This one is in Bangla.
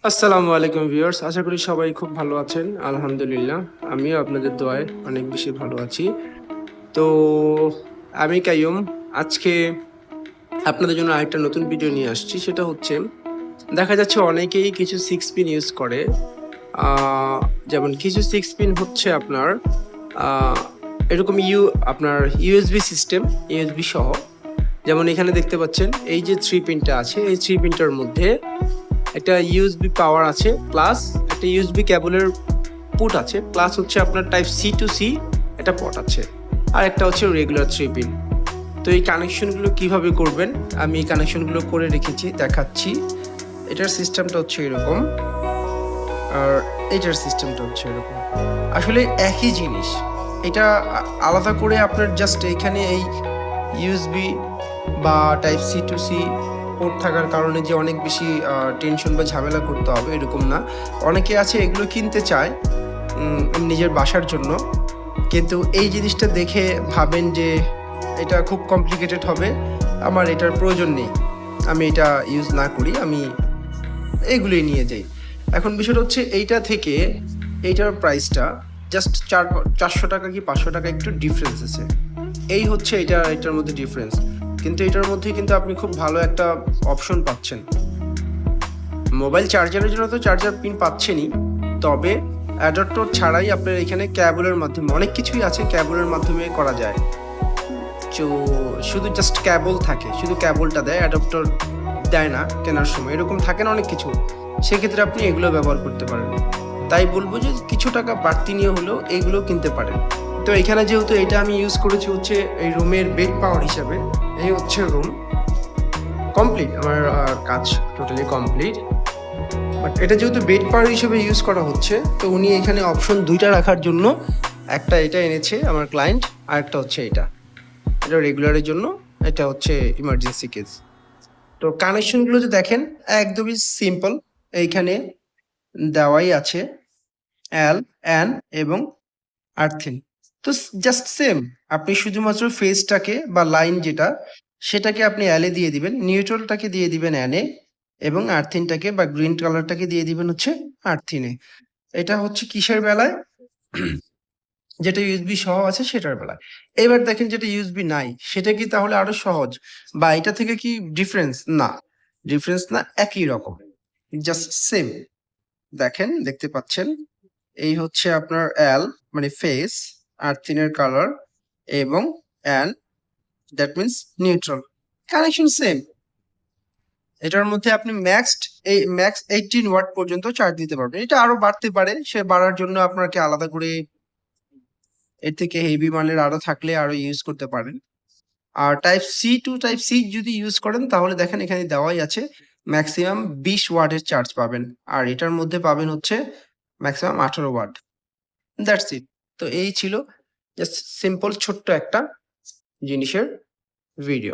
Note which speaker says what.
Speaker 1: আসসালামু আলাইকুম ভিউয়ার্স, আশা করি সবাই খুব ভালো আছেন। আলহামদুলিল্লাহ, আমিও আপনাদের দোয়ায় অনেক বেশি ভালো আছি। তো আমি কাইয়ুম, আজকে আপনাদের জন্য আরেকটা নতুন ভিডিও নিয়ে আসছি। সেটা হচ্ছে, দেখা যাচ্ছে অনেকেই কিছু সিক্স পিন ইউজ করে। আহ, যেমন কিছু সিক্স পিন হচ্ছে আপনার আহ, এরকম আপনার ইউএসবি সিস্টেম, ইউএসবি সহ। যেমন এখানে দেখতে পাচ্ছেন এই যে থ্রি পিনটা আছে, এই থ্রি পিনটার মধ্যে একটা ইউএসবি পাওয়ার আছে, প্লাস একটা ইউএসবি কেবলের পুট আছে, প্লাস হচ্ছে আপনার টাইপ সি টু সি একটা পট আছে, আর একটা হচ্ছে রেগুলার থ্রি পিন। তো এই কানেকশনগুলো কিভাবে করবেন আমি এই কানেকশনগুলো করে রেখেছি, দেখাচ্ছি। এটার সিস্টেমটা হচ্ছে এরকম, আর এটার সিস্টেমটা হচ্ছে এরকম। আসলে একই জিনিস, এটা আলাদা করে আপনার জাস্ট এখানে এই ইউএসবি বা type C to C port থাকার কারণে যে অনেক বেশি টেনশন বা ঝামেলা করতে হবে এরকম না। অনেকে আছে এগুলো কিনতে চায় নিজের বাসার জন্য, কিন্তু এই জিনিসটা দেখে ভাবেন যে এটা খুব কমপ্লিকেটেড হবে, আমার এটার প্রয়োজন নেই, আমি এটা ইউজ না করি, আমি এইগুলোই নিয়ে যাই। এখন বিষয়টা হচ্ছে এইটা থেকে এইটার প্রাইসটা জাস্ট 400 টাকা কি 500 টাকা একটু ডিফারেন্স আছে। এই হচ্ছে এটার মধ্যে ডিফারেন্স, কিন্তু এটার মধ্যে কিন্তু আপনি খুব ভালো একটা অপশন পাচ্ছেন। মোবাইল চার্জারের জন্য তো চার্জার পিন পাচ্ছেনই, তবে অ্যাডাপ্টর ছাড়াই আপনার এখানে ক্যাবলের মাধ্যমে অনেক কিছুই আছে, ক্যাবলের মাধ্যমে করা যায়। তো শুধু জাস্ট ক্যাবল থাকে, শুধু ক্যাবলটা দেয়, অ্যাডাপ্টর দেয় না কেনার সময়, এরকম থাকে না অনেক কিছু। সেক্ষেত্রে আপনি এগুলো ব্যবহার করতে পারেন। তাই বলবো যে কিছু টাকা বাড়তি নিয়ে হলেও এইগুলো কিনতে পারেন। তো এখানে যেহেতু এটা আমি ইউজ করেছি হচ্ছে এই রুমের বেড পাওয়ার হিসাবে, এই হচ্ছে রুম কমপ্লিট, আমার কাজ টোটালি কমপ্লিট। বাট এটা যেহেতু বেড পাওয়ার হিসেবে ইউজ করা হচ্ছে, তো উনি এখানে অপশন দুইটা রাখার জন্য একটা এটা এনেছে আমার ক্লায়েন্ট, আর একটা হচ্ছে এটা রেগুলারের জন্য, এটা হচ্ছে ইমার্জেন্সি কেস। তো কানেকশনগুলো যে দেখেন একদমই সিম্পল, এইখানে দেওয়াই আছে এল, এন এবং আর্থিন। তো জাস্ট সেম, আপনি শুধুমাত্র ফেজটাকে বা লাইন যেটা সেটাকে আপনি এলে দিয়ে দিবেন, নিউট্রালটাকে দিয়ে দিবেন এনে, এবং আর্থিনটাকে বা গ্রিন কালারটাকে দিয়ে দিবেন হচ্ছে আর্থিনে। এটা হচ্ছে কিসের বেলায়? যেটা ইউএসবি সহ আছে সেটার বেলায়। এবার দেখেন যেটা ইউএসবি নাই, সেটা কি তাহলে আরো সহজ বা এটা থেকে কি ডিফারেন্স? না, ডিফারেন্স না, একই রকম, জাস্ট সেম। দেখেন, দেখতে পাচ্ছেন এই হচ্ছে আপনার এল মানে ফেস, আর্থিনের কালার, এবং an that means neutral. Connection same. এটার মধ্যে আপনি ম্যাক্স 18 ওয়াট পর্যন্ত চার্জ দিতে পারবেন। এটা আরো বাড়তে পারে, সে বাড়ার জন্য আপনাকে আলাদা করে এর থেকে হেভি মানের আরো থাকলে আরো ইউজ করতে পারেন। আর টাইপ সি যদি ইউজ করেন তাহলে দেখেন এখানে দেওয়াই আছে ম্যাক্সিমাম 20 ওয়াটের চার্জ পাবেন, আর এটার মধ্যে পাবেন হচ্ছে ম্যাক্সিমাম 18 ওয়াট। That's it. তো এই ছিল জাস্ট সিম্পল ছোট্ট একটা জিনিসের ভিডিও।